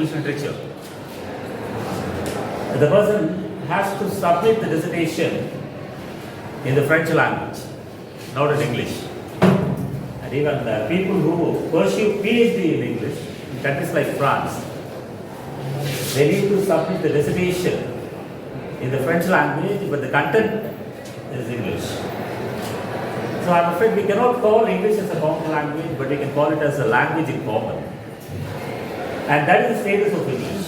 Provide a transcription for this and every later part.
English literature. The person has to submit the dissertation in the French language, not in English. And even people who pursue PhD in English, in countries like France, they need to submit the dissertation in the French language, but the content is English. So I'm afraid we cannot call English as a common language, but we can call it as a language in common. And that is the status of English.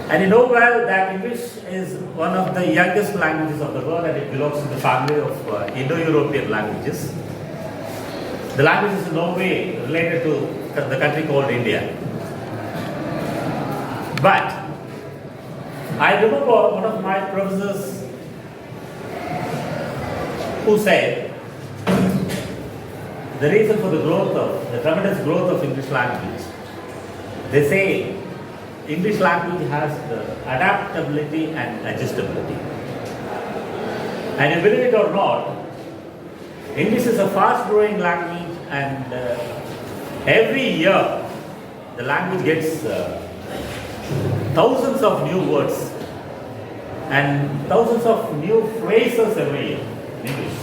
And you know well that English is one of the youngest languages of the world, and it belongs to the family of Indo-European languages. The language is in no way related to the country called India. But I remember one of my professors who said the reason for the tremendous growth of English language, they say English language has the adaptability and adjustability. And you believe it or not, English is a fast growing language, and every year the language gets thousands of new words and thousands of new phrases every year in English.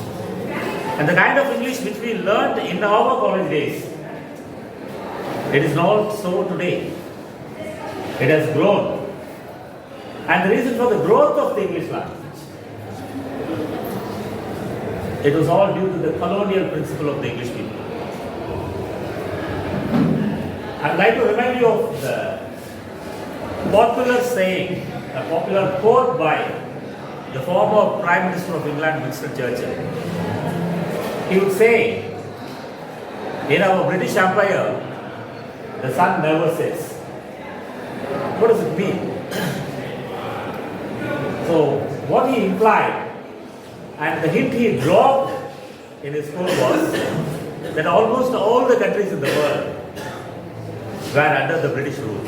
And the kind of English which we learned in our college days, it is not so today. It has grown. And the reason for the growth of the English language, it was all due to the colonial principle of the English people. I'd like to remind you of the popular saying, a popular quote by the former Prime Minister of England, Winston Churchill. He would say, in our British Empire, the sun never sets. What does it mean? So, what he implied, and the hint he dropped in his quote was that almost all the countries in the world were under the British rule.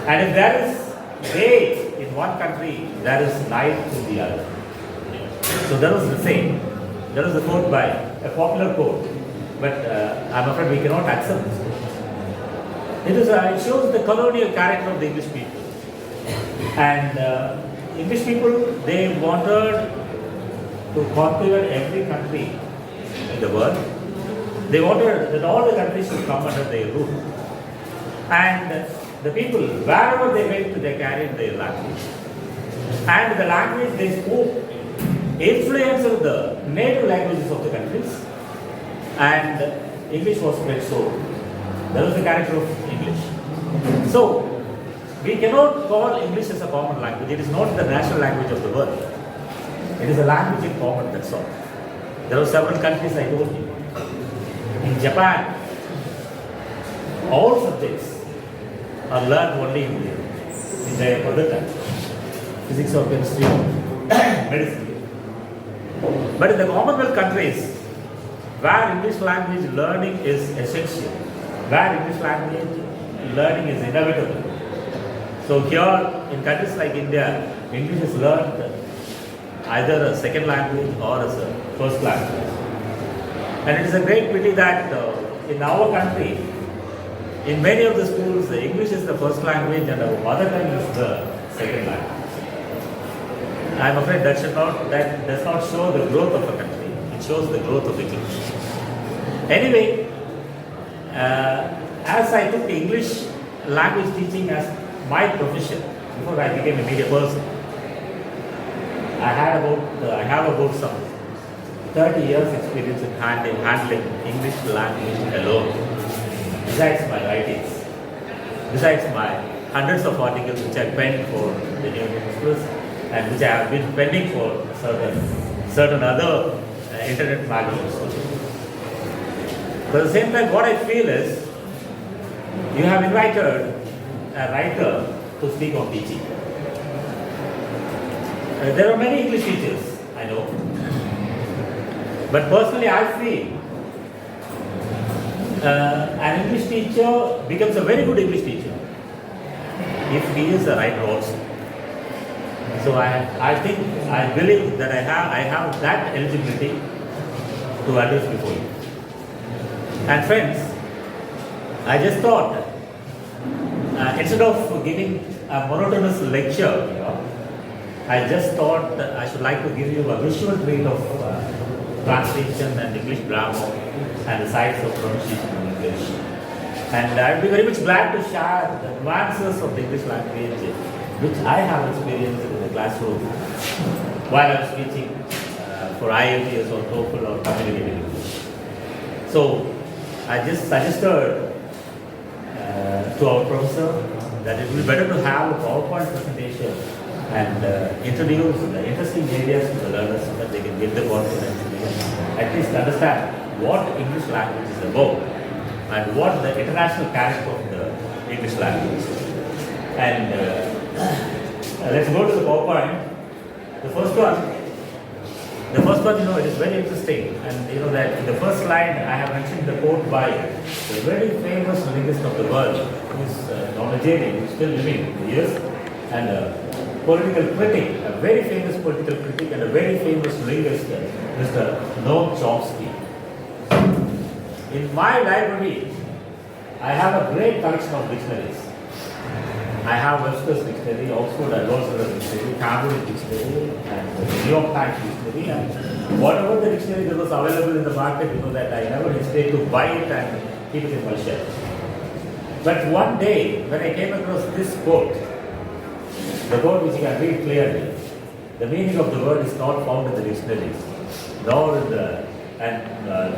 And if there is day in one country, there is night in the other. So that was the same. That was a quote by a popular quote, but I'm afraid we cannot accept this quote. It shows the colonial character of the English people. And English people, they wanted to conquer every country in the world. They wanted that all the countries should come under their rule. And the people, wherever they went, they carried their language. And the language they spoke influenced the native languages of the countries. And English was spread so. That was the character of English. So, we cannot call English as a common language. It is not the national language of the world. It is a language in common, that's all. There are several countries I told you. In Japan, all subjects are learned only in their mother tongue. Physics or chemistry, medicine. But in the Commonwealth countries, where English language learning is essential, where English language learning is inevitable. So here, in countries like India, English is learned either a second language or as a first language. And it is a great pity that in our country, in many of the schools, English is the first language and our mother tongue is the second language. I am afraid that does not show the growth of a country. It shows the growth of English. Anyway, as I took English language teaching as my profession before I became a media person, I have about some 30 years experience in handling English language alone. Besides my writings, besides my hundreds of articles which I penned for the New Express and which I have been penning for certain other internet magazines. But at the same time, what I feel is, you have invited a writer to speak on teaching. There are many English teachers, I know. But personally, I feel an English teacher becomes a very good English teacher if he is a writer also. So I believe that I have that eligibility to address before you. And friends, I just thought instead of giving a monotonous lecture, I just thought that I should like to give you a visual treat of translation and English grammar and the sides of pronunciation in English. And I would be very much glad to share the advances of the English language which I have experienced in the classroom while I was teaching for IELTS or TOEFL or communicative English. So I just suggested to our professor that it will be better to have a PowerPoint presentation and introduce the interesting areas to the learners so that they can get the confidence and at least understand what English language is about and what the international character of the English language. And let's go to the PowerPoint. The first one, it is very interesting, and that in the first slide I have mentioned the quote by a very famous linguist of the world, who is Nonageri, who is still living in the years, and a political critic, a very famous political critic, and a very famous linguist, Mr. Noam Chomsky. In my library, I have a great collection of dictionaries. I have Webster's Dictionary, Oxford Advanced Dictionary, Cambridge Dictionary, and the New York Times Dictionary, and whatever the dictionary that was available in the market, that I never hesitate to buy it and keep it in my shelf. But one day, when I came across this quote, the quote which you can read clearly, the meaning of the word is not found in the dictionary, nor in the,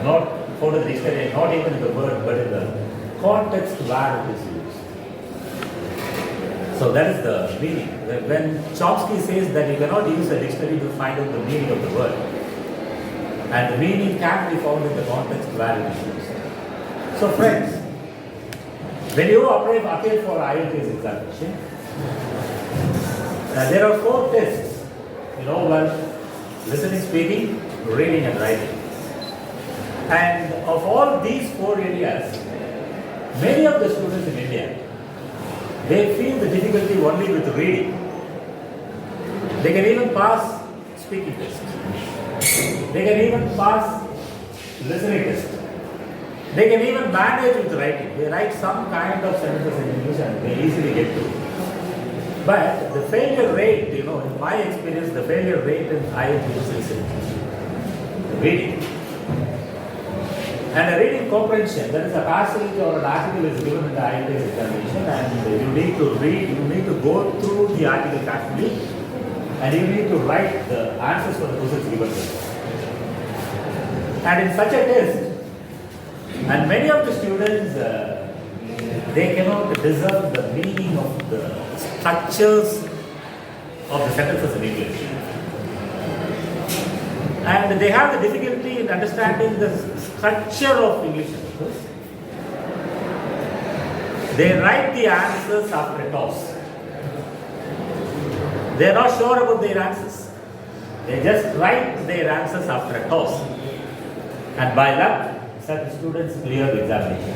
not found in the dictionary, not even in the word, but in the context where it is used. So that is the meaning. When Chomsky says that you cannot use a dictionary to find out the meaning of the word, and the meaning can be found in the context where it is used. So friends, when you appear for IELTS examination, there are 4 tests. Listening, speaking, reading and writing. And of all these 4 areas, many of the students in India, they feel the difficulty only with reading. They can even pass speaking test. They can even pass listening test. They can even manage with writing. They write some kind of sentences in English and they easily get through. But the failure rate, in my experience, the failure rate in IELTS is reading. And a reading comprehension, that is a passage or an article is given in the IELTS examination, and you need to read, you need to go through the article carefully, and you need to write the answers for the questions given to you. And in such a test, and many of the students, they cannot discern the meaning of the structures of the sentences in English. And they have the difficulty in understanding the structure of English sentences. They write the answers after a toss. They are not sure about their answers. They just write their answers after a toss. And by luck, certain students clear the examination.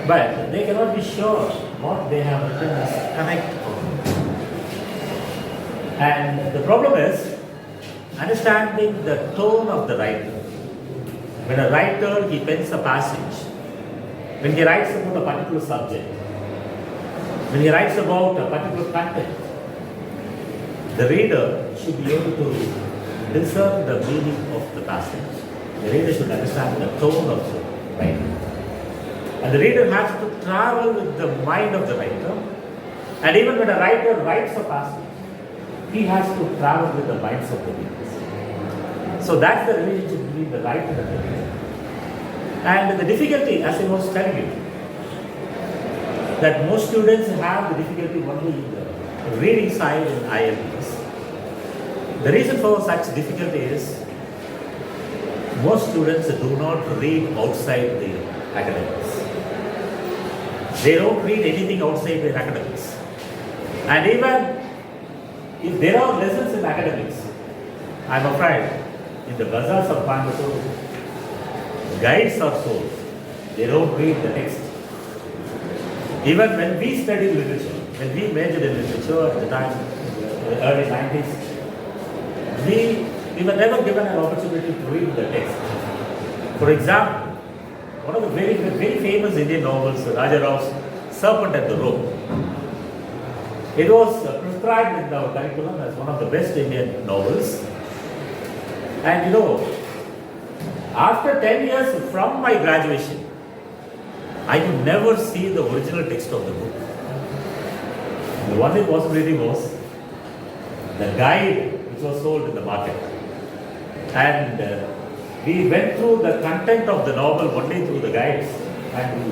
But they cannot be sure what they have written is correct. And the problem is understanding the tone of the writer. When a writer, he pens a passage, when he writes about a particular subject, when he writes about a particular content, the reader should be able to discern the meaning of the passage. The reader should understand the tone of the writer. And the reader has to travel with the mind of the writer. And even when a writer writes a passage, he has to travel with the minds of the readers. So that's the relationship between the writer and the reader. And the difficulty, as I was telling you, that most students have the difficulty only in the reading side in IELTS. The reason for such difficulty is most students do not read outside the academics. They don't read anything outside their academics. And even if there are lessons in academics, I'm afraid in the bazaars of Coimbatore, guides are sold. They don't read the text. Even when we studied literature, when we majored in literature at the time, in the early 90s, we were never given an opportunity to read the text. For example, one of the very famous Indian novels, RaJa's Serpent and the Rope. It was prescribed in our curriculum as one of the best Indian novels. And after 10 years from my graduation, I could never see the original text of the book. The only possibility was the guide which was sold in the market. And we went through the content of the novel only through the guides, and we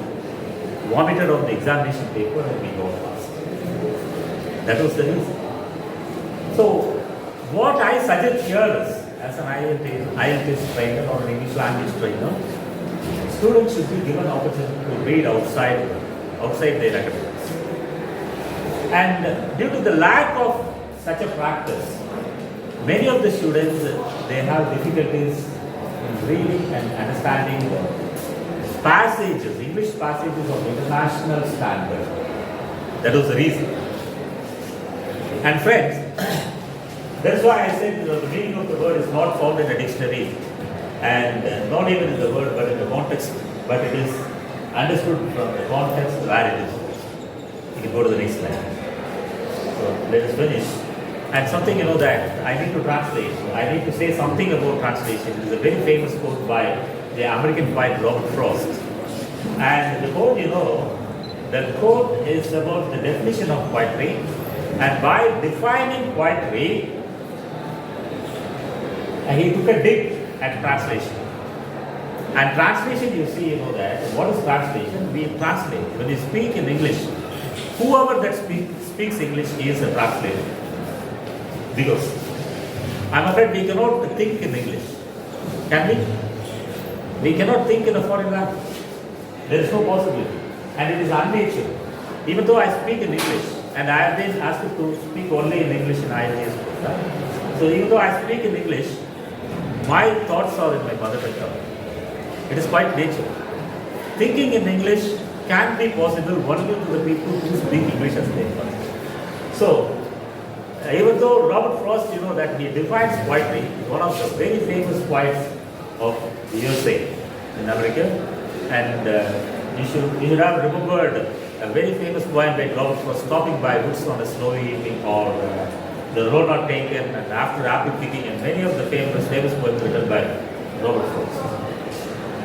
vomited on the examination paper and we got passed. That was the reason. So, what I suggest here is, as an IELTS trainer or an English language trainer, students should be given opportunity to read outside their academics. And due to the lack of such a practice, many of the students, they have difficulties in reading and understanding passages, English passages of international standard. That was the reason. And friends, that's why I said the meaning of the word is not found in a dictionary, and not even in the word but in the context, but it is understood from the context where it is. You can go to the next slide. So let us finish. And something that I need to translate. I need to say something about translation. It is a very famous quote by the American poet Robert Frost. And the quote, the quote is about the definition of poetry. And by defining poetry, he took a dig at translation. And translation, you see, that what is translation? We translate. When you speak in English, whoever that speaks English is a translator. Because I'm afraid we cannot think in English. Can we? We cannot think in a foreign language. There is no possibility. And it is unnatural. Even though I speak in English, and I have been asked to speak only in English in IELTS course. So even though I speak in English, my thoughts are in my mother tongue. It is quite natural. Thinking in English can be possible only to the people who speak English as their first. So, even though Robert Frost, that he defines poetry, one of the very famous poets of the USA in America, and you should have remembered a very famous poem by Robert Frost, Stopping by Woods on a Snowy Evening, or The Road Not Taken, and After Apple Picking, and many of the famous poems written by Robert Frost.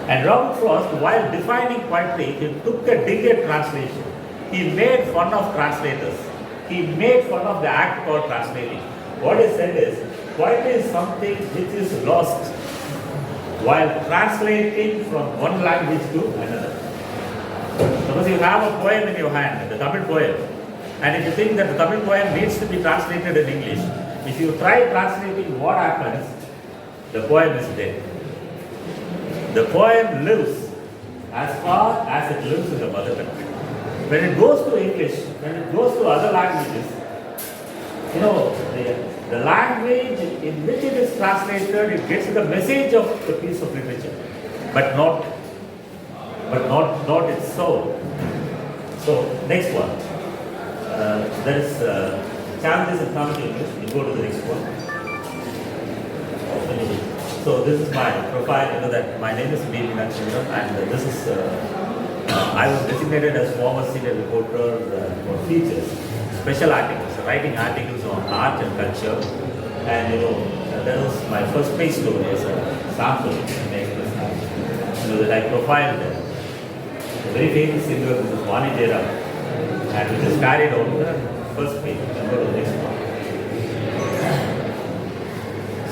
And Robert Frost, while defining poetry, he took a dig at translation. He made fun of translators. He made fun of the act called translating. What he said is, poetry is something which is lost while translating from one language to another. Suppose you have a poem in your hand, the Tamil poem, and if you think that the Tamil poem needs to be translated in English, if you try translating, what happens? The poem is dead. The poem lives as far as it lives in the mother tongue. When it goes to English, when it goes to other languages, the language in which it is translated, it gets the message of the piece of literature, but not its soul. So next one, there is challenges in common English. We go to the next one. So this is my profile. That my name is B. Meenakshindram, and this is. I was designated as former senior reporter for features, special articles, writing articles on art and culture, and that was my first page story as a sample that I profiled a very famous singer, which is Vani Jera, and which is carried on the first page. Go to the next one.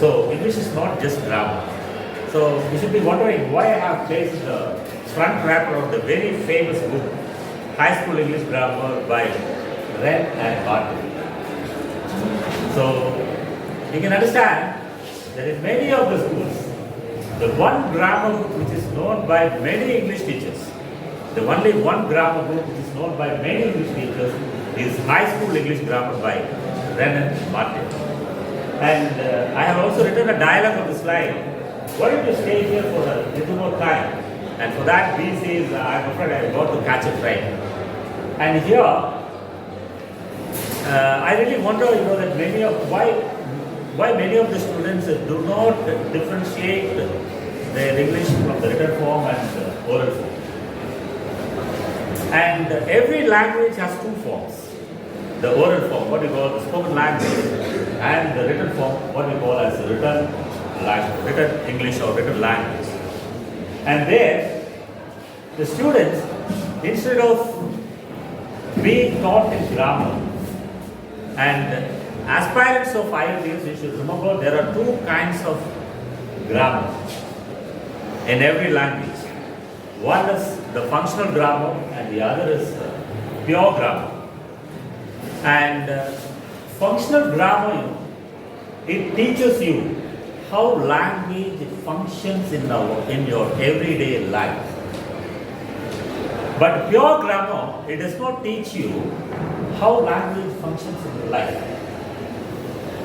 So English is not just grammar. So you should be wondering why I have placed the front wrapper of the very famous book, High School English Grammar by Wren and Barton. So you can understand that in many of the schools, the one grammar book which is known by many English teachers, the only one grammar book which is known by many English teachers is High School English Grammar by Wren and Barton. And I have also written a dialogue on the slide. Why don't you stay here for a little more time? And for that, these days, I'm afraid I've got to catch a train. And here, I really wonder, that why many of the students do not differentiate their English from the written form and oral form. And every language has two forms. The oral form, what we call the spoken language, and the written form, what we call as written language, written English or written language. And there, the students, instead of being taught in grammar, and aspirants of IELTS, you should remember there are two kinds of grammar in every language. One is the functional grammar and the other is pure grammar. And functional grammar, it teaches you how language functions in your everyday life. But pure grammar, it does not teach you how language functions in your life.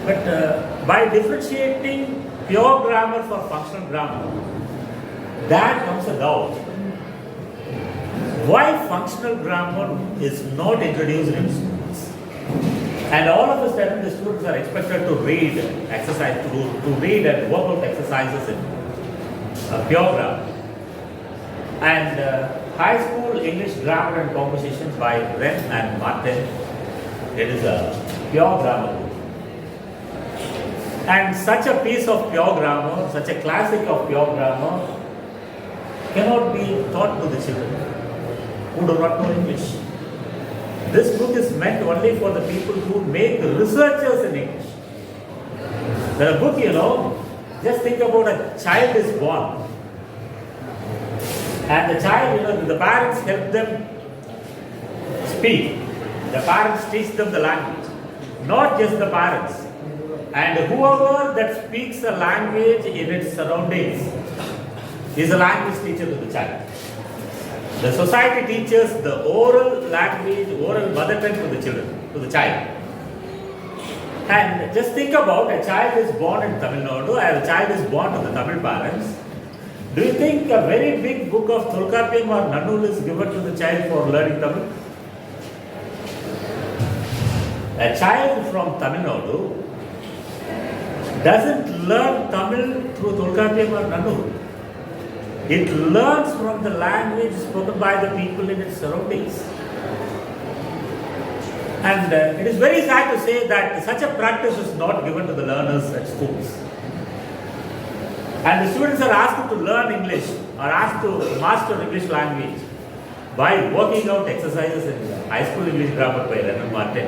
But by differentiating pure grammar for functional grammar, there comes a doubt. Why functional grammar is not introduced in schools? And all of a sudden the students are expected to read exercise, to read and work out exercises in pure grammar. And high school English grammar and compositions by Wren and Martin, it is a pure grammar book. And such a piece of pure grammar, such a classic of pure grammar, cannot be taught to the children who do not know English. This book is meant only for the people who make researchers in English. The book, just think about a child is born. And the child, the parents help them speak. The parents teach them the language. Not just the parents. And whoever that speaks a language in its surroundings is a language teacher to the child. The society teaches the oral language, oral mother tongue to the children, to the child. And just think about a child is born in Tamil Nadu, and a child is born to the Tamil parents. Do you think a very big book of Tolkappiyam or Nannul is given to the child for learning Tamil? A child from Tamil Nadu doesn't learn Tamil through Tolkappiyam or Nannul. It learns from the language spoken by the people in its surroundings. And it is very sad to say that such a practice is not given to the learners at schools. And the students are asked to learn English or asked to master English language by working out exercises in high school English grammar by Wren Martin.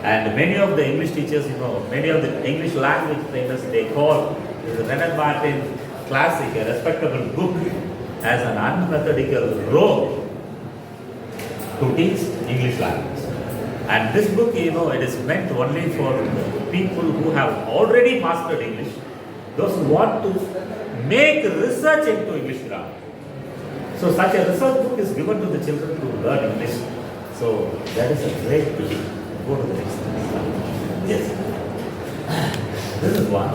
And many of the English teachers, many of the English language trainers, they call the Wren Martin classic, a respectable book, as an unmethodical road to teach English language. And this book, it is meant only for people who have already mastered English, those who want to make research into English grammar. So such a research book is given to the children to learn English. So that is a great pity. Go to the next slide. Yes. This is one.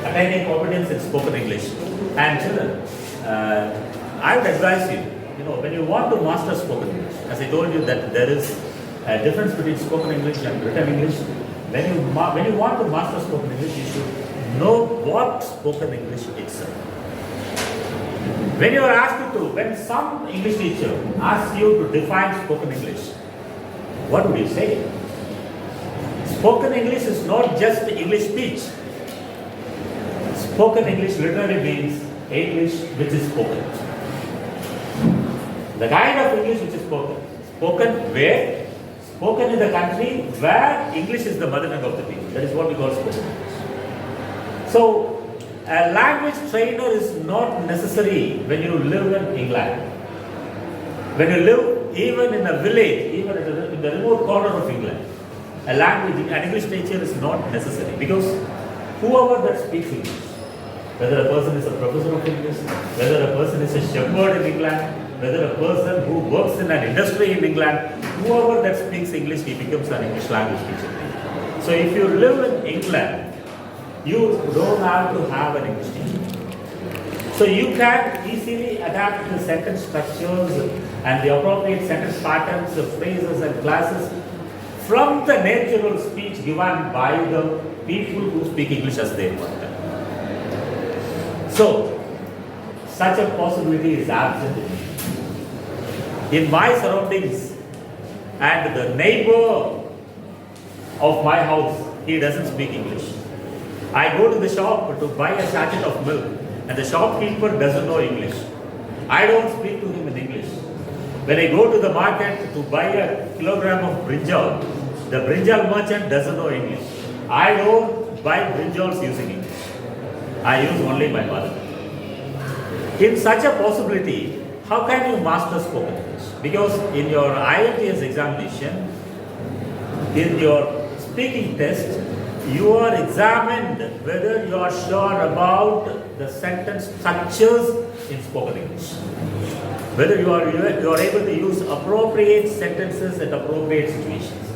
Attaining competence in spoken English. And children, I would advise you, when you want to master spoken English, as I told you that there is a difference between spoken English and written English. When you want to master spoken English, you should know what spoken English itself. When you are asked to, when some English teacher asks you to define spoken English, what would you say? Spoken English is not just English speech. Spoken English literally means English which is spoken. The kind of English which is spoken. Spoken where? Spoken in the country where English is the mother tongue of the people. That is what we call spoken English. So, a language trainer is not necessary when you live in England. When you live even in a village, even in the remote corner of England, an English teacher is not necessary, because whoever that speaks English, whether a person is a professor of English, whether a person is a shepherd in England, whether a person who works in an industry in England, whoever that speaks English, he becomes an English language teacher. So if you live in England, you don't have to have an English teacher. So you can easily adapt the sentence structures and the appropriate sentence patterns, phrases and classes from the natural speech given by the people who speak English as their mother tongue. So, such a possibility is absent in English. in my surroundings and the neighbor of my house, he doesn't speak English. I go to the shop to buy a sachet of milk and the shopkeeper doesn't know English. I don't speak to him in English. When I go to the market to buy a kilogram of brinjal, the brinjal merchant doesn't know English. I don't buy brinjals using English. I use only my mother tongue. In such a possibility, how can you master spoken English? Because in your IELTS examination, in your speaking test, you are examined whether you are sure about the sentence structures in spoken English. Whether you are able to use appropriate sentences at appropriate situations.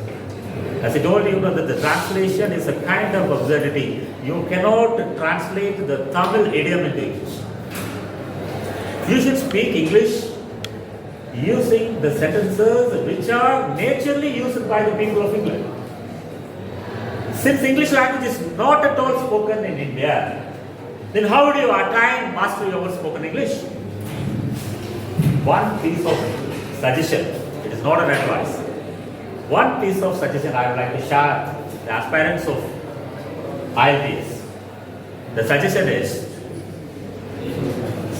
As I told you, that the translation is a kind of absurdity. You cannot translate the Tamil idiom into English. You should speak English using the sentences which are naturally used by the people of England. Since English language is not at all spoken in India, then how do you attain mastery over spoken English? One piece of suggestion, it is not an advice. One piece of suggestion I would like to share the aspirants of IELTS. The suggestion is,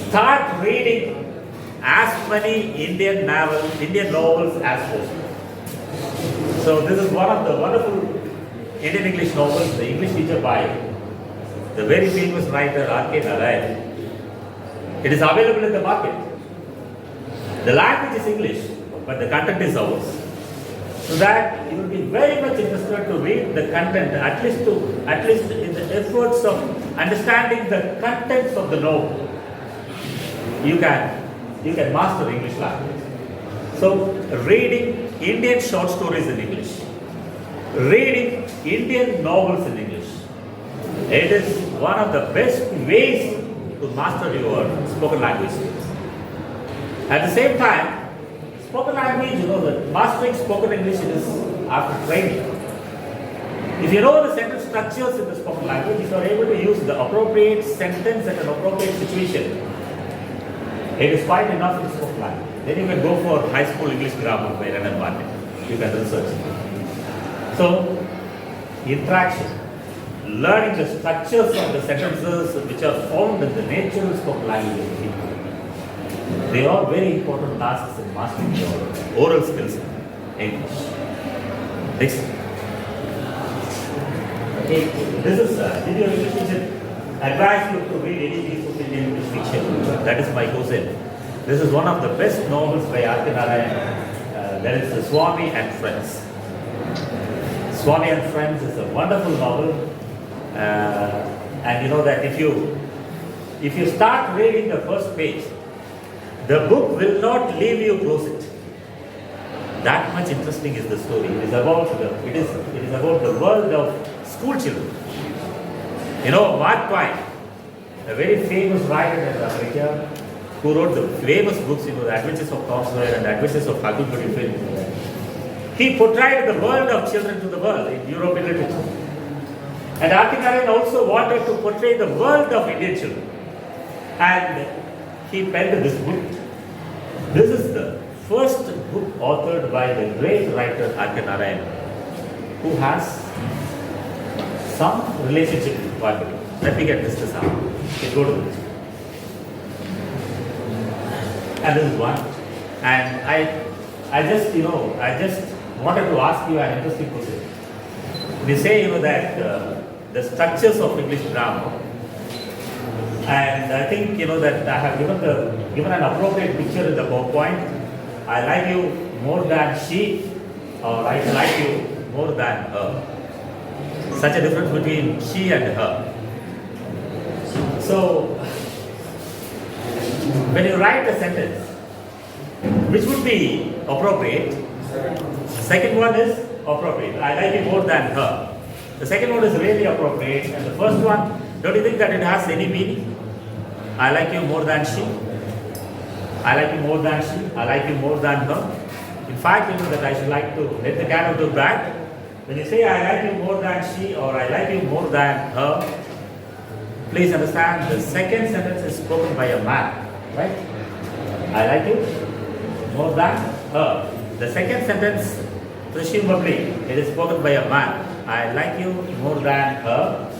start reading as many Indian novels as possible. So this is one of the wonderful Indian English novels, The English Teacher by the very famous writer R.K. Narayan. It is available in the market. The language is English, but the content is ours. So that you will be very much interested to read the content, at least in the efforts of understanding the contents of the novel. You can master English language. So reading Indian short stories in English, reading Indian novels in English, it is one of the best ways to master your spoken language skills. At the same time, spoken language, that mastering spoken English is after training. If you know the sentence structures in the spoken language, if you are able to use the appropriate sentence at an appropriate situation, it is quite enough in spoken language. Then you can go for high school English grammar by Renan Martin. You can research. So, interaction, learning the structures of the sentences which are found in the natural spoken language of people. They are very important tasks in mastering your oral skills in English. Next. Okay. This is, did your English teacher advise you to read any piece of Indian English fiction? That is my question. This is one of the best novels by R.K. Narayan. That is Swami and Friends. Swami and Friends is a wonderful novel. And you know that if you start reading the first page, the book will not leave you close it. That much interesting is the story. It is about the world of school children. You know, Mark Twain, a very famous writer in America, who wrote the famous books, The Adventures of Tom Sawyer and The Adventures of Huckleberry Finn. He portrayed the world of children to the world in European literature. And R.K. Narayan also wanted to portray the world of Indian children. And he penned this book. This is the first book authored by the great writer R.K. Narayan, who has some relationship with Bible. Let me get this to sound. Okay, go to this. And this is one. And I just wanted to ask you an interesting question. We say, that the structures of English grammar, and I think, that I have given an appropriate picture in the PowerPoint. I like you more than she, or I like you more than her. Such a difference between she and her. So, when you write a sentence, which would be appropriate? Second one is appropriate. I like you more than her. The second one is really appropriate. And the first one, don't you think that it has any meaning? I like you more than she. I like you more than she. I like you more than her. In fact, that I should like to let the cat out of the bag. When you say I like you more than she or I like you more than her, please understand the second sentence is spoken by a man, right? I like you more than her. The second sentence, presumably, it is spoken by a man. I like you more than her.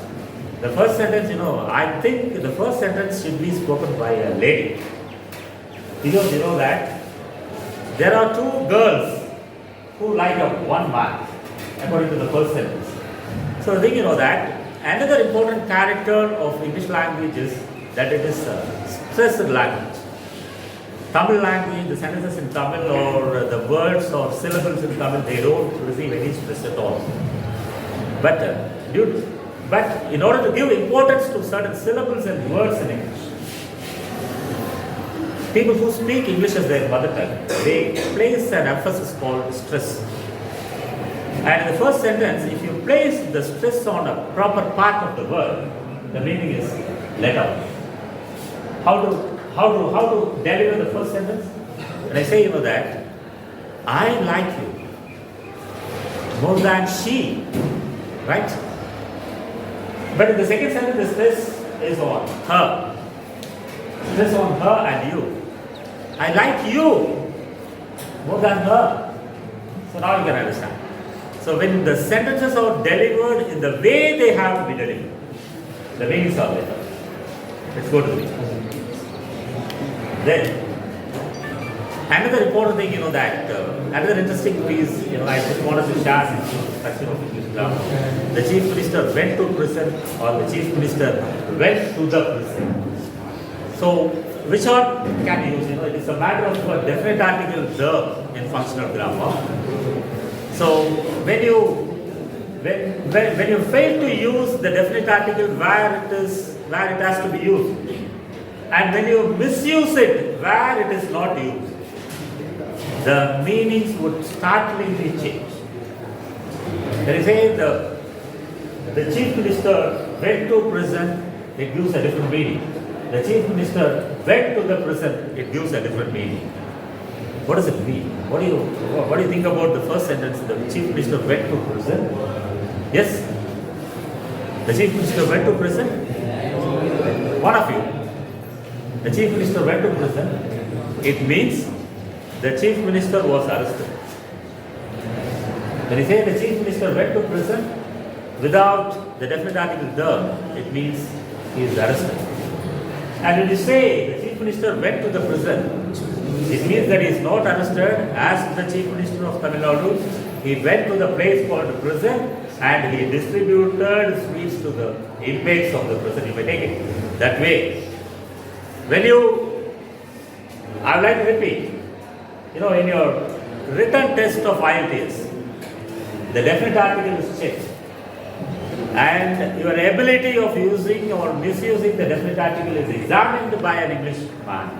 The first sentence, I think the first sentence should be spoken by a lady. Because you know that there are two girls who like one man, according to the first sentence. So the thing that another important character of English language is that it is a stressed language. Tamil language, the sentences in Tamil or the words or syllables in Tamil, they don't receive any stress at all. But in order to give importance to certain syllables and words in English, people who speak English as their mother tongue, they place an emphasis called stress. And in the first sentence, if you place the stress on a proper part of the word, the meaning is let out. How to deliver the first sentence? When I say that I like you more than she, right? But in the second sentence, the stress is on her. Stress on her and you. I like you more than her. So now you can understand. So when the sentences are delivered in the way they have to be delivered, the meanings are better. Let's go to the meaning. Then, another important thing, that another interesting piece, I just wanted to share since section of English grammar. The chief minister went to prison, or the chief minister went to the prison. So, which one can you use? It is a matter of a definite article the in functional grammar. So, when you fail to use the definite article where it has to be used, and when you misuse it where it is not used, the meanings would startlingly change. When you say the chief minister went to prison, it gives a different meaning. The chief minister went to the prison, it gives a different meaning. What does it mean? What do you think about the first sentence? The chief minister went to prison. Yes? The chief minister went to prison? One of you. The chief minister went to prison. It means the chief minister was arrested. When you say the chief minister went to prison without the definite article the, it means he is arrested. And when you say the chief minister went to the prison, it means that he is not arrested as the chief minister of Tamil Nadu. He went to the place called prison and he distributed sweets to the inmates of the prison. You may take it that way. I would like to repeat, in your written test of IELTS, the definite article is checked. And your ability of using or misusing the definite article is examined by an English man,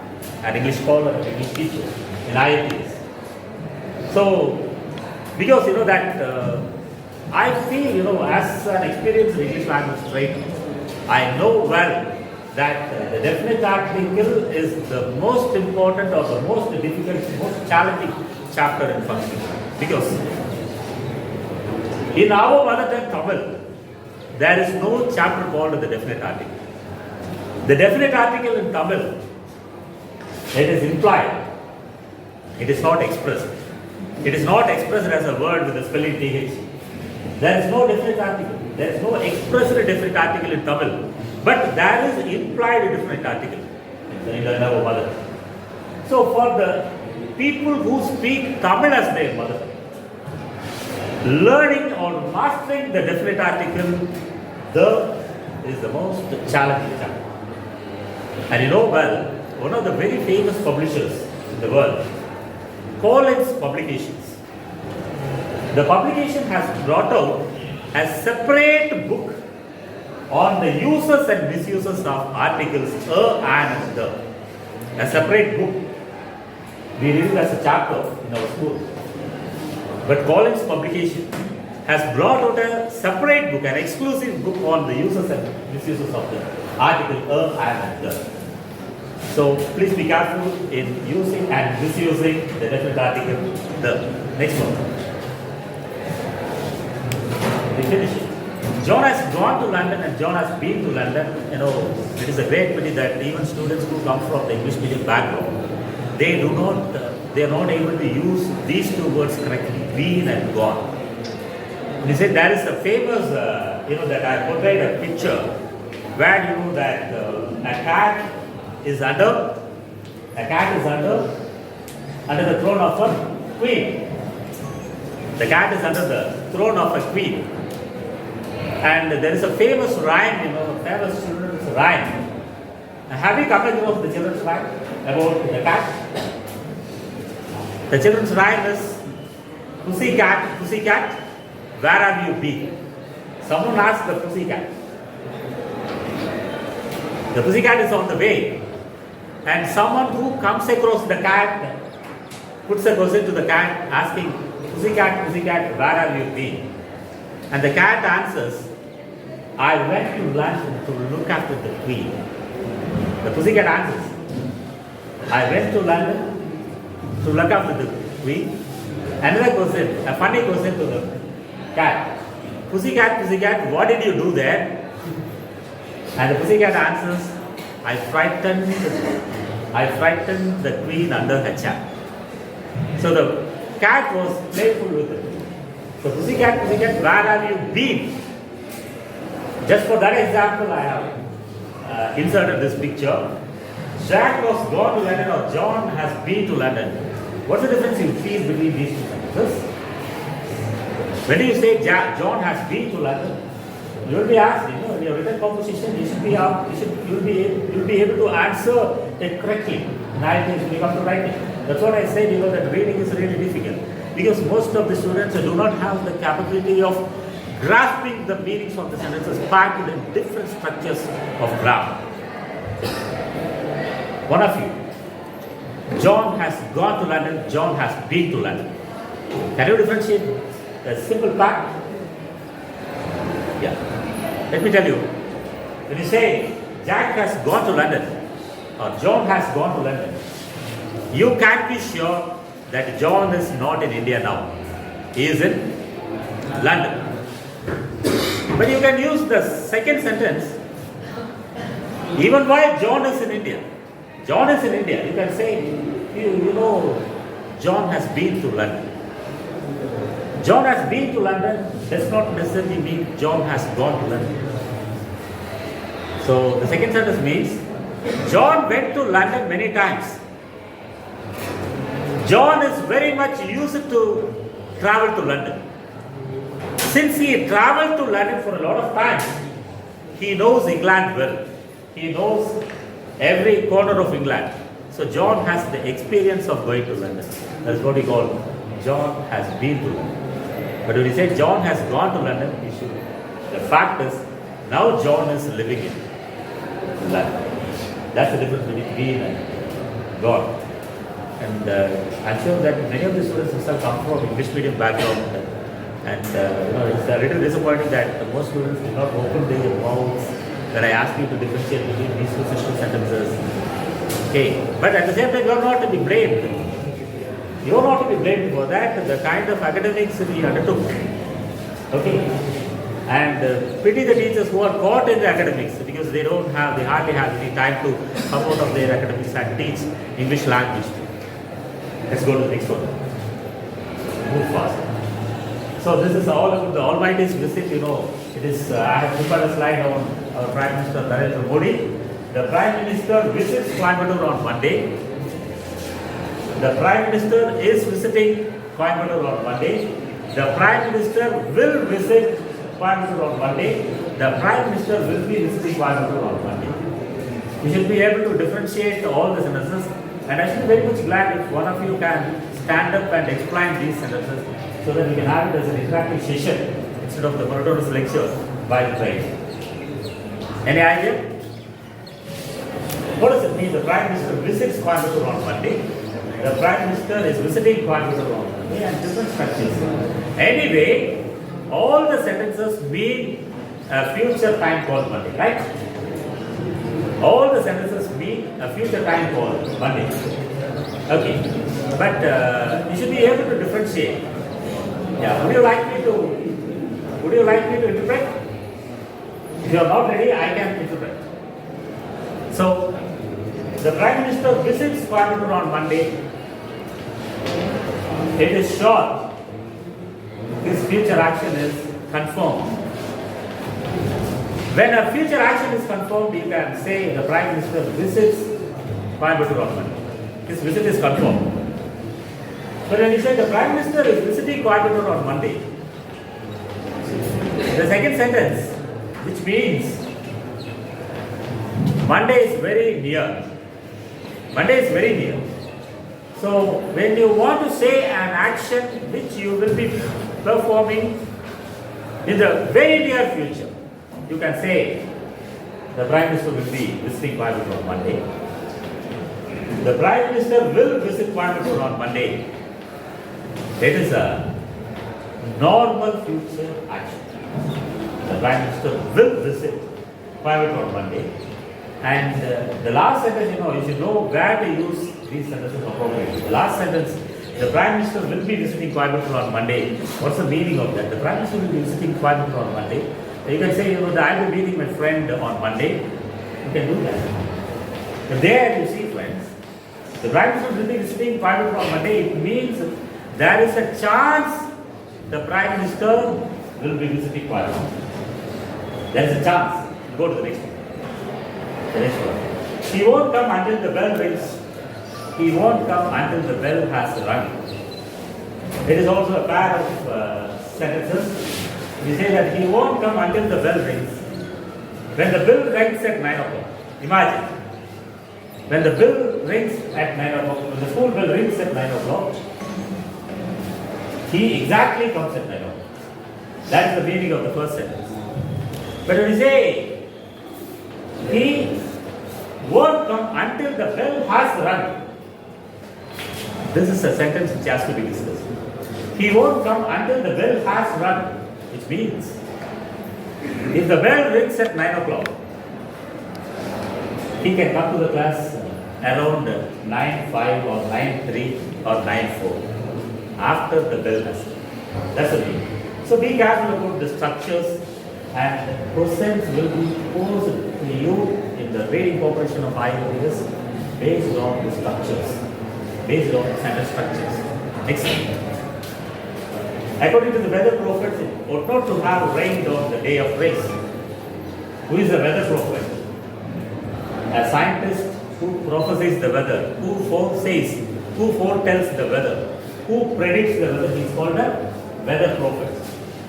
an English scholar, an English teacher in IELTS. So, because that I feel, as an experienced English language trainer, I know well that the definite article is the most important or the most difficult, most challenging chapter in functional. Because in our mother tongue Tamil, there is no chapter called the definite article. The definite article in Tamil, it is implied. It is not expressed. It is not expressed as a word with a spelling TH. There is no definite article. There is no expressed definite article in Tamil. But there is implied definite article in our mother tongue. So for the people who speak Tamil as their mother tongue, learning or mastering the definite article, is the most challenging chapter. And well, one of the very famous publishers in the world, Collins Publications. The publication has brought out a separate book on the uses and misuses of articles and the. A separate book. We read it as a chapter in our school. But Collins Publication has brought out a separate book, an exclusive book on the uses and misuses of the article and the. So please be careful in using and misusing the definite article the. Next one. We finish it. John has gone to London and John has been to London. It is a great pity that even students who come from the English medium background, they do not they are not able to use these two words correctly, been and gone. And he said there is a famous, that I portrayed a picture where that a cat is under the throne of a queen. The cat is under the throne of a queen. And there is a famous rhyme, famous children's rhyme. Have you come across the children's rhyme about the cat? The children's rhyme is, "Pussy cat, pussy cat, where have you been?" Someone asked the pussy cat. The pussy cat is on the way. And someone who comes across the cat puts a question to the cat asking, pussy cat, where have you been?" And the cat answers, "I went to London to look after the queen." The pussy cat answers, "I went to London to look after the queen." Another question, a funny question to the cat. Pussy cat, what did you do there?" And the pussy cat answers, I frightened the queen under her chair." So the cat was playful with it. So pussy cat, where have you been? Just for that example, I have inserted this picture. Jack was gone to London or John has been to London. What's the difference you feel between these two sentences? When you say John has been to London, you will be asked, in your written composition, you'll be able to answer it correctly. Now when you come to writing, that's what I said. That reading is really difficult because most of the students do not have the capability of grasping the meanings of the sentences packed in different structures of grammar. One of you, John has gone to London, John has been to London. Can you differentiate the simple part? Yeah. Let me tell you, when you say Jack has gone to London or John has gone to London, you can be sure that John is not in India now. He is in London. But you can use the second sentence, even while John is in India. John is in India. You can say, John has been to London. John has been to London does not necessarily mean John has gone to London. So the second sentence means, John went to London many times. John is very much used to travel to London. Since he traveled to London for a lot of time, he knows England well. He knows every corner of England. So John has the experience of going to London. That's what we call John has been to London. But when you say John has gone to London, the fact is, now John is living in London. That's the difference between being and God. And I'm sure that many of the students have come from English medium background. And it's a little disappointing that most students do not open their mouths when I ask you to differentiate between these two sentences. Okay, but at the same time, you are not to be blamed. You are not to be blamed for that, the kind of academics we undertook. Okay, and pity the teachers who are caught in the academics because they hardly have any time to come out of their academics and teach English language. Let's go to the next one. Move fast. So this is all about the Almighty's visit. It is. I have prepared a slide on our Prime Minister Narendra Modi. The Prime Minister visits Coimbatore on Monday. The Prime Minister is visiting Coimbatore on Monday. The Prime Minister will visit Coimbatore on Monday. The Prime Minister will be visiting Coimbatore on Monday. We should be able to differentiate all the sentences. And I should be very much glad if one of you can stand up and explain these sentences so that we can have it as an interactive session instead of the monotonous lecture by the train. Any idea? What does it mean? The Prime Minister visits Coimbatore on Monday. The Prime Minister is visiting Coimbatore on Monday and different structures. Anyway, all the sentences mean a future time called Monday, right? All the sentences mean a future time called Monday. Okay, but you should be able to differentiate. Yeah, would you like me to interpret? If you are not ready, I can interpret. So, the Prime Minister visits Coimbatore on Monday. It is sure. His future action is confirmed. When a future action is confirmed, you can say the Prime Minister visits Coimbatore on Monday. His visit is confirmed. But when you say the Prime Minister is visiting Coimbatore on Monday, the second sentence, which means Monday is very near. Monday is very near. So when you want to say an action which you will be performing in the very near future, you can say the Prime Minister will be visiting Coimbatore on Monday. The Prime Minister will visit Coimbatore on Monday. It is a normal future action. The Prime Minister will visit Coimbatore on Monday. And the last sentence, you should know where to use these sentences appropriately. The last sentence, the Prime Minister will be visiting Coimbatore on Monday. What's the meaning of that? The Prime Minister will be visiting Coimbatore on Monday. You can say, that I will be meeting my friend on Monday. You can do that. But there you see, friends, the Prime Minister will be visiting Coimbatore on Monday. It means there is a chance the Prime Minister will be visiting Coimbatore. There is a chance. Go to the next one. The next one. He won't come until the bell rings. He won't come until the bell has rung. It is also a pair of sentences. We say that he won't come until the bell rings. When the bell rings at 9 o'clock. Imagine. When the bell rings at 9 o'clock, when the school bell rings at 9 o'clock, he exactly comes at 9 o'clock. That is the meaning of the first sentence. But when we say he won't come until the bell has rung, this is a sentence which has to be discussed. He won't come until the bell has rung, which means if the bell rings at 9 o'clock, he can come to the class around 9:05 or 9:03 or 9:04 after the bell has rung. That's the meaning. So be careful about the structures, and questions will be posed to you in the reading comprehension of IOS based on the structures, based on the sentence structures. Next one. According to the weather prophets, it ought not to have rained on the day of race. Who is the weather prophet? A scientist who prophesies the weather, who foresays, who foretells the weather, who predicts the weather. He is called a weather prophet.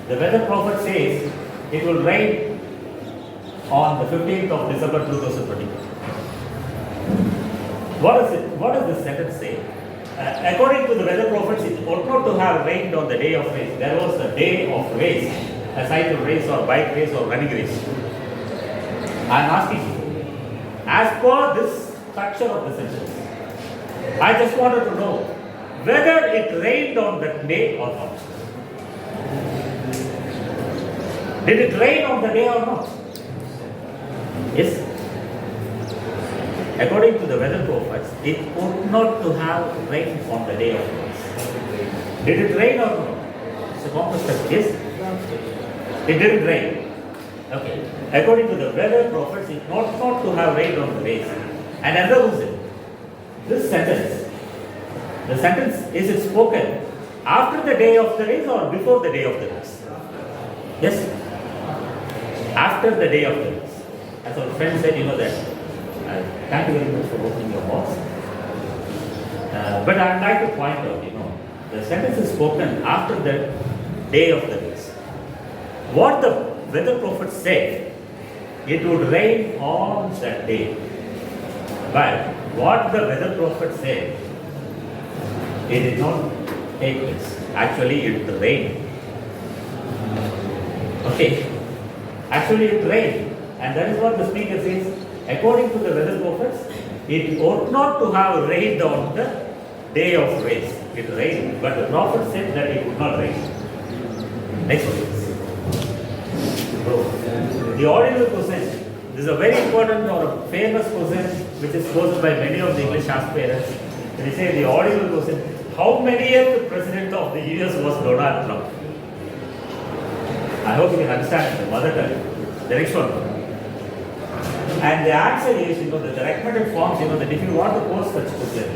The weather prophet says it will rain on the 15th of December 2020. What does this sentence say? According to the weather prophets, it ought not to have rained on the day of race. There was a day of race, a cycle race or bike race or running race. I am asking you, as per this structure of the sentence, I just wanted to know whether it rained on that day or not. Did it rain on the day or not? Yes. According to the weather prophets, it ought not to have rained on the day of race. Did it rain or not? It's a complex question. Yes. It didn't rain. Okay. According to the weather prophets, it ought not to have rained on the race. And another reason, this sentence, the sentence, is it spoken after the day of the race or before the day of the race? Yes. After the day of the race. As our friend said, that. Thank you very much for opening your box. But I would like to point out, the sentence is spoken after the day of the race. What the weather prophet said, it would rain on that day. But what the weather prophet said, it did not take place. Actually, it rained. Okay. Actually, it rained. And that is what the speaker says. According to the weather prophets, it ought not to have rained on the day of race. It rained. But the prophet said that it would not rain. Next one. The ordinal question. This is a very important or a famous question which is posed by many of the English aspirants. They say the ordinal question, how many years the president of the US was Donald Trump? I hope you can understand the mother tongue. The next one. And the answer is, the recommended forms, that if you want to post such question,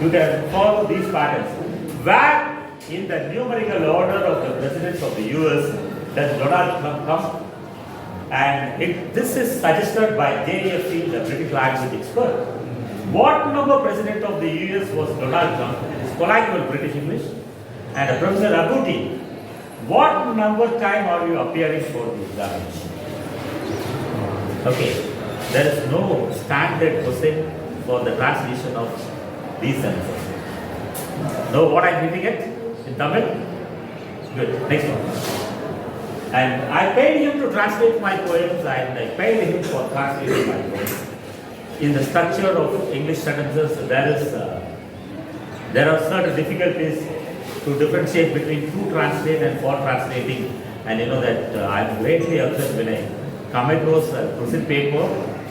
you can follow these patterns. Where in the numerical order of the presidents of the US does Donald Trump come? And this is suggested by JFC, the British language expert. What number president of the US was Donald Trump? It is colloquial British English. And Professor Abuti, what number time are you appearing for the examination? Okay, there is no standard question for the translation of these sentences. Know what I'm reading it in Tamil? Good. Next one. And I paid him to translate my poems, and I paid him for translating my poems. In the structure of English sentences, there are certain difficulties to differentiate between to translate and for translating. And you know that I'm greatly upset when I come across a question paper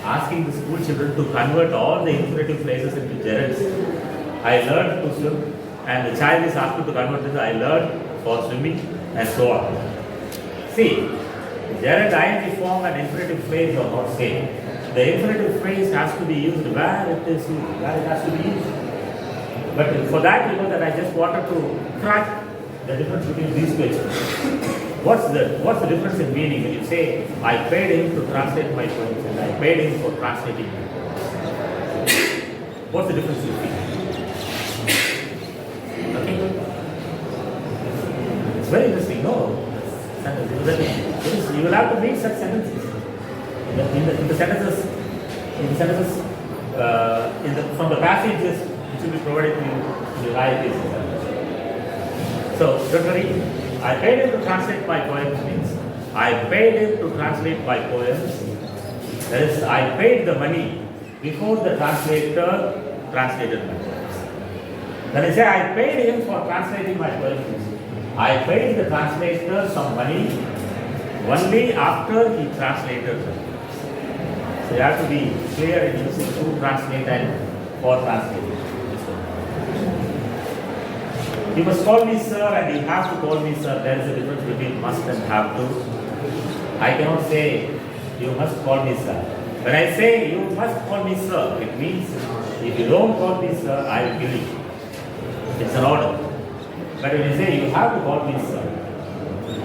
asking the school children to convert all the infinitive phrases into gerunds. I learned to swim, and the child is asked to convert this. I learned for swimming, and so on. See, gerund ing form and infinitive phrase are not same. The infinitive phrase has to be used where it is used, where it has to be used. But for that, you know that I just wanted to track the difference between these two expressions. What's the difference in meaning when you say, I paid him to translate my poems and I paid him for translating my poems? What's the difference you feel? Okay? It's very interesting, no? You will have to read such sentences. In the sentences, from the passages which will be provided to you in the right cases. So, don't worry. I paid him to translate my poems means I paid him to translate my poems. That is, I paid the money before the translator translated my poems. When I say I paid him for translating my poems, I paid the translator some money only after he translated them. So you have to be clear in using to translate and for translating. You must call me sir and you have to call me sir. There is a difference between must and have to. I cannot say you must call me sir. When I say you must call me sir, it means if you don't call me sir, I will kill you. It's an order. But when you say you have to call me sir,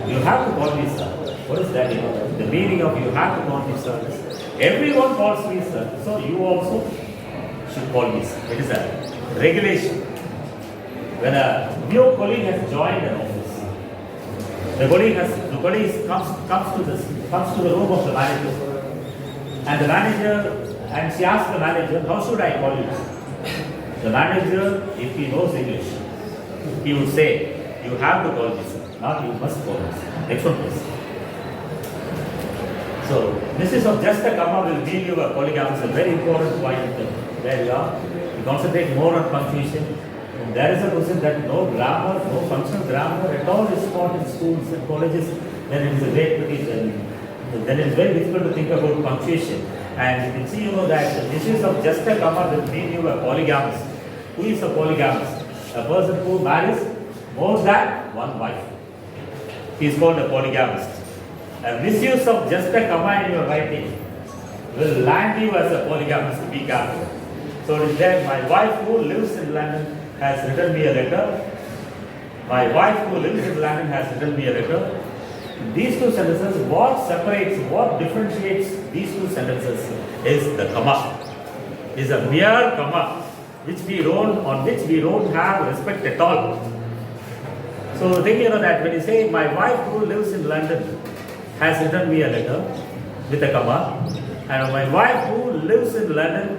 you have to call me sir. What is that? The meaning of you have to call me sir is everyone calls me sir, so you also should call me sir. It is a regulation. When a new colleague has joined an office, the colleague comes to the room of the manager, and she asks the manager, how should I call you? The manager, if he knows English, he would say, you have to call me sir, not you must call me sir. Next one please. So, misuse of just a comma will give you a polygram. It's a very important point where you are. You concentrate more on punctuation. There is a question that no grammar, no functional grammar at all is taught in schools and colleges, then it is a great pity. Then it is very difficult to think about punctuation. And you can see, that the misuse of just a comma will mean you a polygamist. Who is a polygamist? A person who marries more than one wife. He is called a polygamist. A misuse of just a comma in your writing will land you as a polygamist. Be careful. So it is there, my wife who lives in London has written me a letter. My wife who lives in London has written me a letter. These two sentences, what separates, what differentiates these two sentences is the comma. Is a mere comma on which we don't have respect at all. So think that when you say my wife who lives in London has written me a letter with a comma, and my wife who lives in London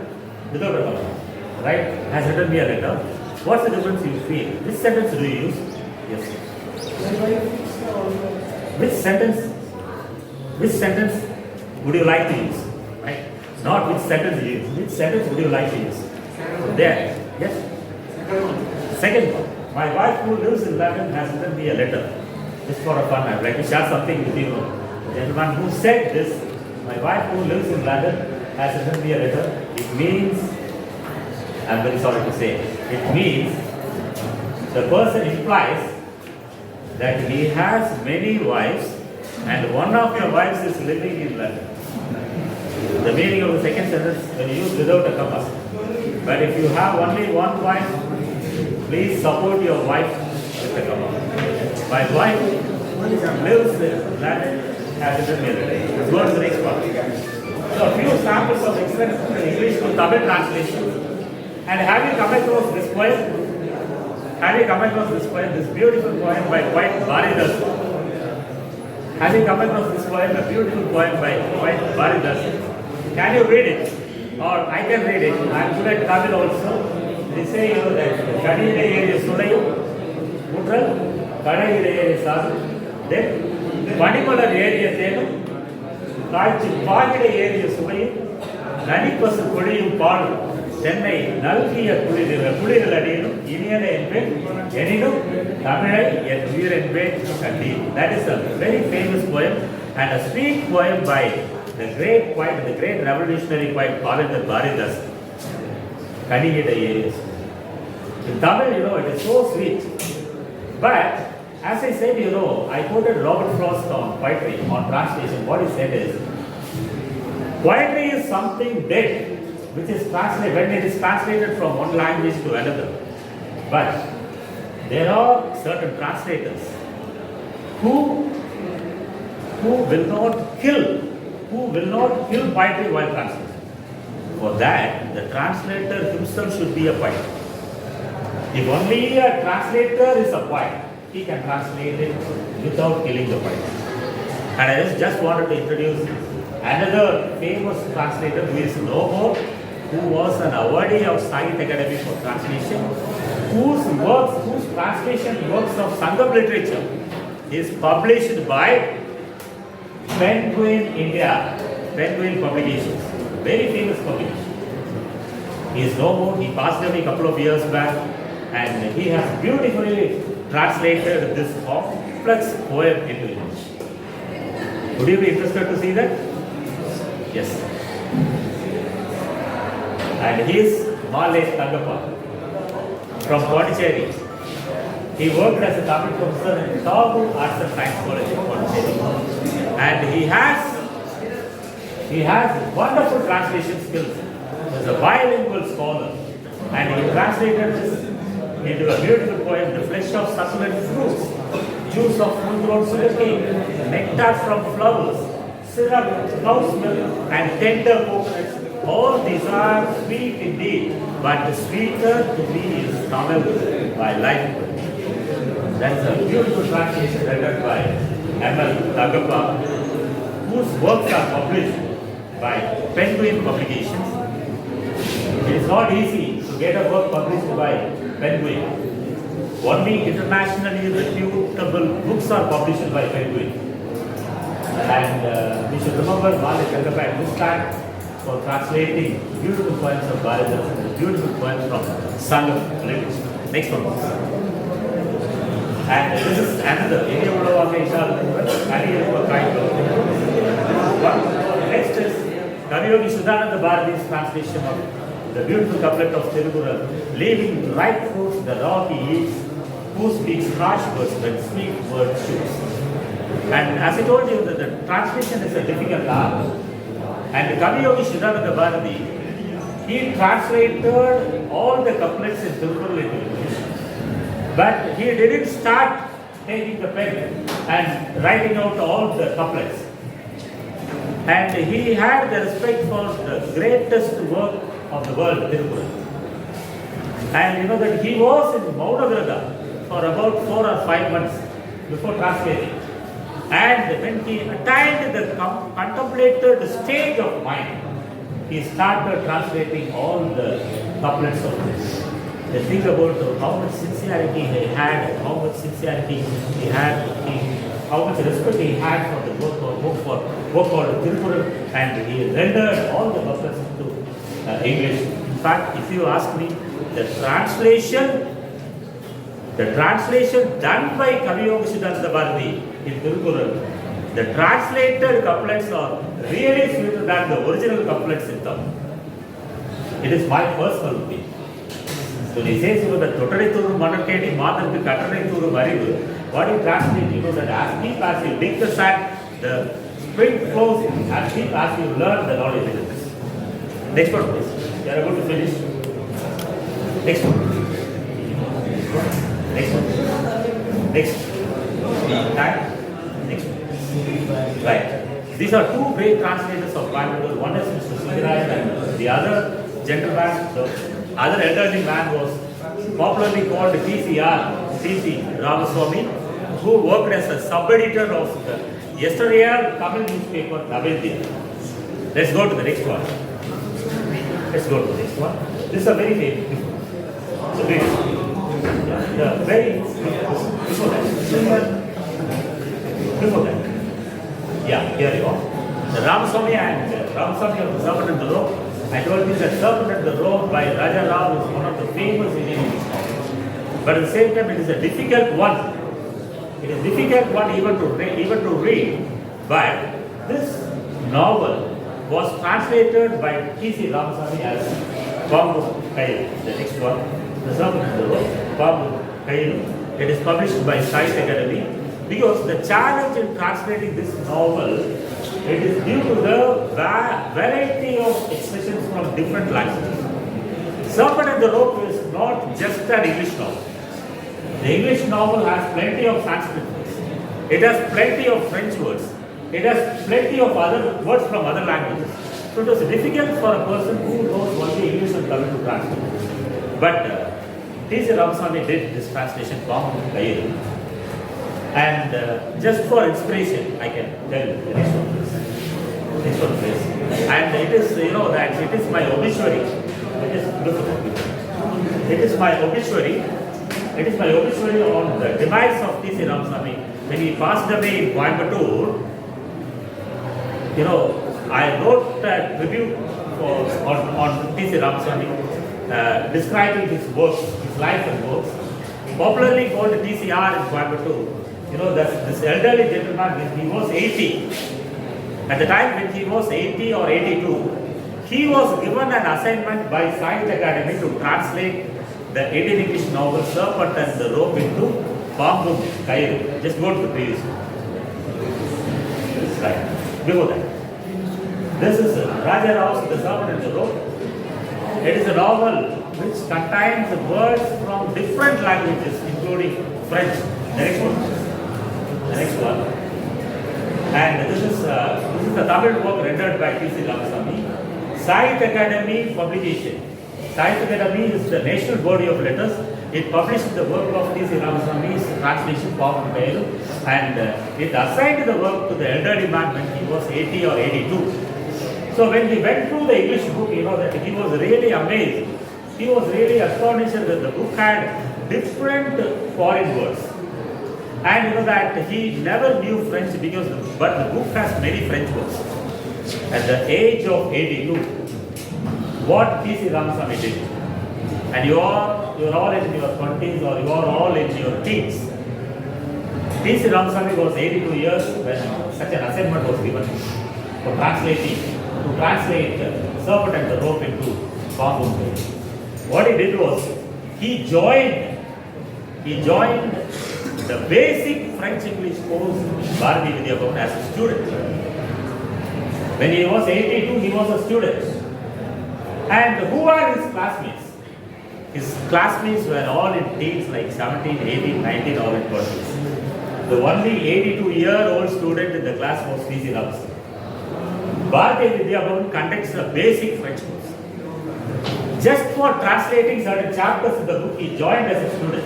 without a comma, right, has written me a letter. What's the difference you feel? Which sentence do you use? Yes. Which sentence would you like to use? Right? Not which sentence you use. Which sentence would you like to use? So there. Yes? Second one. My wife who lives in London has written me a letter. Just for a fun, I would like to share something with you. The gentleman who said this, my wife who lives in London has written me a letter. It means, I'm very sorry to say, it means the person implies that he has many wives and one of your wives is living in London. The meaning of the second sentence when you use without a comma. But if you have only one wife Please support your wife with a cup. My wife lives in that has a melody. Let's go to the next one. So a few samples of excellent English to Tamil translation. And have you come across this poem? Have you come across this poem? This beautiful poem by White Baridas. Have you come across this poem? A beautiful poem by White Baridas. Can you read it? Or I can read it. I am good at Tamil also. They say, you know, that Kadile area Sulayu, Mutral, Kadile area Sadu, then Panimalar area Tenu, Kalchi Pagide area Sumayu, 90% Kodiyum Padu, Chennai, Nalkiya Kudiradinu, Indian and Yeninu, Tamil and Veer and Kandi. That is a very famous poem and a sweet poem by the great poet, the great revolutionary poet Baridas. Kanigida areas. In Tamil, you know, it is so sweet. But, as I said, you know, I quoted Robert Frost on poetry, on translation. What he said is, poetry is something dead, which is translated, when it is translated from one language to another. But, there are certain translators who will not kill poetry while translating. For that, the translator himself should be a poet. If only a translator is a poet, he can translate it without killing the poet. And I just wanted to introduce another famous translator who is no more, who was an awardee of Sahitya Academy for translation, whose translation works of Sangam literature is published by Penguin India, Penguin Publications. Very famous publication. He is no more. He passed away a couple of years back, and he has beautifully translated this complex poem into English. Would you be interested to see that? Yes. And he is Malay Tangappa from Pondicherry. He worked as a Tamil professor in Tavu Arts and Science College in Pondicherry, and he has wonderful translation skills. He is a bilingual scholar, and he translated this into a beautiful poem, The Flesh of Succulent Fruits, Juice of Full-grown Sugarcane, Nectar from Flowers, Syrup, Cow's Milk, and Tender Coconuts. All these are sweet indeed, but the sweeter to me is Tamil by life. That is a beautiful translation written by M.L. Tagappa, whose works are published by Penguin Publications. It is not easy to get a work published by Penguin. Only internationally reputable books are published by Penguin. And we should remember Malay Tagappa at this time for translating beautiful poems of Baridas and beautiful poems from Sangam literature. Next one. And this is another area of Next is Kaviyogi Sudananda Bharati's translation of the beautiful couplet of Tirukural, leaving ripe fruits the raw he eats, who speaks harsh words when sweet words choose. And as I told you, that the translation is a difficult art. And Kaviyogi Sudananda Bharati, he translated all the couplets in Tirukural into English. But he didn't start taking the pen and writing out all the couplets. And he had the respect for the greatest work of the world, Tirukural. And you know that he was in Maunavrata for about 4 or 5 months before translating. And when he attained the contemplated stage of mind, he started translating all the couplets of this. They think about how much sincerity he had, how much sincerity he had, how much respect he had for the work called Tirukural, and he rendered all the couplets into English. In fact, if you ask me, the translation done by Kaviyogi Sudananda Bharati in Tirukural, the translated couplets are really sweeter than the original couplets in Tamil. It is my personal opinion. So he says, you know, that Totarituru Manakedi Madanku Katarituru Varivu, what you translate, you know, that as deep as you dig the sand, the spring flows as deep as you learn the knowledge of this. Next one, please. We are going to finish. Next one. Next one. Next. Time. Next one. Right. These are two great translators of Coimbatore. One is Mr. Sudhiraj and the other gentleman, the other elderly man was popularly called TCR, T.C. Ramaswamy, who worked as a sub-editor of the yesteryear Tamil newspaper Navendya. Let's go to the next one. Let's go to the next one. This is a very famous book. It's a very before that. Yeah, here you go. The Ramaswamy and Ramaswamy of the Serpent and the Rope. I told you that Serpent and the Rope by RaJa is one of the famous Indian English novels. But at the same time, it is a difficult one. It is a difficult one even to read. But this novel was translated by T.C. Ramaswamy as Pambu Kayilu. The next one, The Serpent and the Rope, Pambu Kayilu. It is published by Science Academy. Because the challenge in translating this novel, it is due to the variety of expressions from different languages. Serpent and the Rope is not just an English novel. The English novel has plenty of Sanskrit words. It has plenty of French words. It has plenty of other words from other languages. So it was difficult for a person who knows only English and Tamil to translate. But T.C. Ramaswamy did this translation from Kayilu. And just for inspiration, I can tell you the next one please. Next one please. And it is, that it is my obituary. It is my obituary. It is my obituary on the demise of T.C. Ramaswamy. When he passed away in Coimbatore, I wrote a tribute on T.C. Ramaswamy, describing his works, his life and works, popularly called TCR in Coimbatore. This elderly gentleman, when he was 80, at the time when he was 80 or 82, he was given an assignment by Science Academy to translate the Indian English novel Serpent and the Rope into Pambu Kayilu. Just go to the previous one. Right. Before that. This is RaJa Rao's The Serpent and the Rope. It is a novel which contains words from different languages, including French. The next one. The next one. And this is the Tamil work rendered by T.C. Ramaswamy. Science Academy publication. Science Academy is the national body of letters. It published the work of T.C. Ramaswamy's translation Pambu Kayilu, and it assigned the work to the elderly man when he was 80 or 82. So when he went through the English book, that he was really amazed. He was really astonished that the book had different foreign words. And that he never knew French but the book has many French words. At the age of 82, what T.C. Ramaswamy did, and you're all in your 20s or you are all in your teens. T.C. Ramaswamy was 82 years when such an assignment was given for translate Serpent and the Rope into Pambu Kayilu. What he did was, he joined the basic French-English course Bharati Vidya Bhavan as a student. When he was 82, he was a student. And who are his classmates? His classmates were all in teens like 17, 18, 19, all in 20s. The only 82-year-old student in the class was T.C. Ramaswamy. Bharati Vidya Bhavan conducts a basic French course. Just for translating certain chapters in the book, he joined as a student.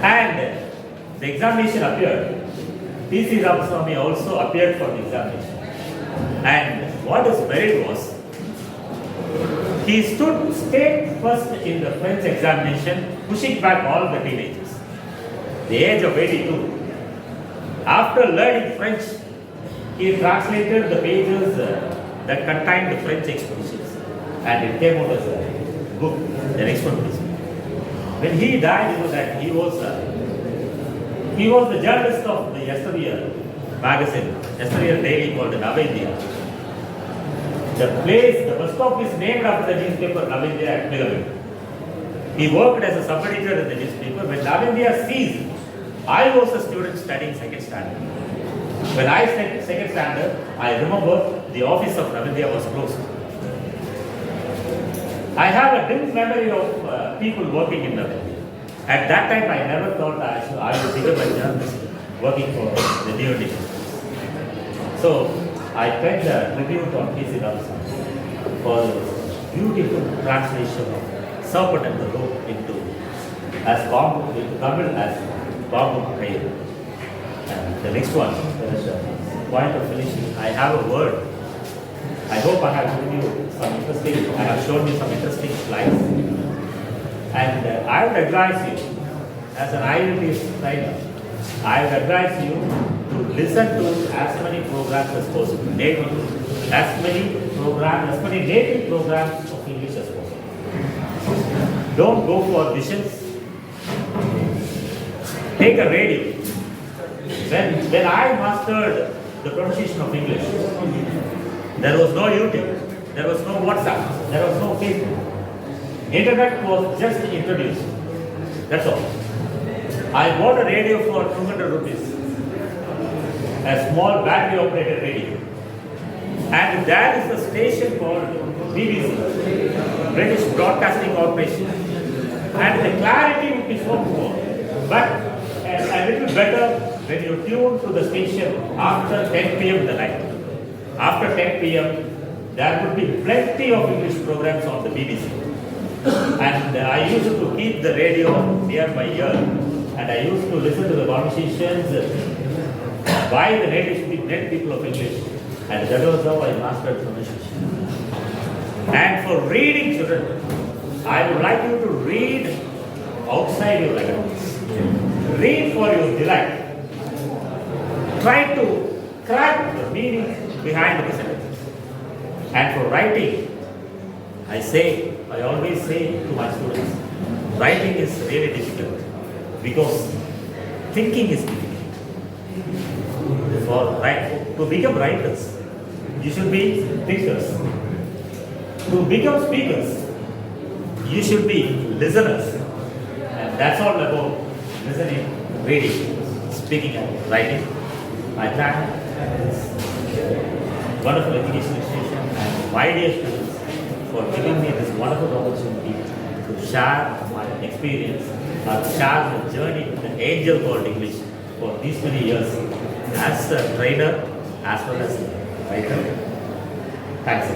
And the examination appeared. T.C. Ramaswamy also appeared for the examination. And what his merit was, he stayed first in the French examination, pushing back all the teenagers. The age of 82. After learning French, he translated the pages that contained the French expressions. And it came out as a book. The next one, please. When he died, he was the journalist of the yesteryear magazine, yesteryear daily called Navendya. The bus stop is named after the newspaper Navendya at Milavin. He worked as a sub-editor in the newspaper. When Navendya ceased, I was a student studying second standard. When I studied second standard, I remember the office of Navendya was closed. I have a dim memory of people working in Navendya. At that time, I never thought I would become a journalist working for the new edition. So, I paid the tribute on P.C. Ramsam for the beautiful translation of Serpent and the Rope into Tamil as Babu Kair. And the next one, point of finishing, I have a word. I hope I have shown you some interesting slides. And I would advise you, as an identity trainer, I would advise you to listen to as many programs as possible, as many native programs of English as possible. Don't go for visions. Take a radio. When I mastered the pronunciation of English, there was no YouTube, there was no WhatsApp, there was no Facebook. Internet was just introduced. That's all. I bought a radio for 200 rupees, a small battery operated radio. And there is a station called BBC, British Broadcasting Corporation. And the clarity would be so poor, but a little better when you tune to the station after 10 p.m. in the night. After 10 p.m., there would be plenty of English programs on the BBC. And I used to keep the radio near my ear, and I used to listen to the conversations by the native people of English, and that was how I mastered pronunciation. And for reading children, I would like you to read outside your academics. Read for your delight. Try to crack the meaning behind the sentences. And for writing, I always say to my students, writing is really difficult because thinking is difficult. To become writers, you should be thinkers. To become speakers, you should be listeners. And that's all about listening, reading, speaking, and writing. I thank this wonderful education institution and my dear students for giving me this wonderful opportunity to share my experience, to share the journey with the angel called English for these many years as a trainer as well as a writer. Thanks.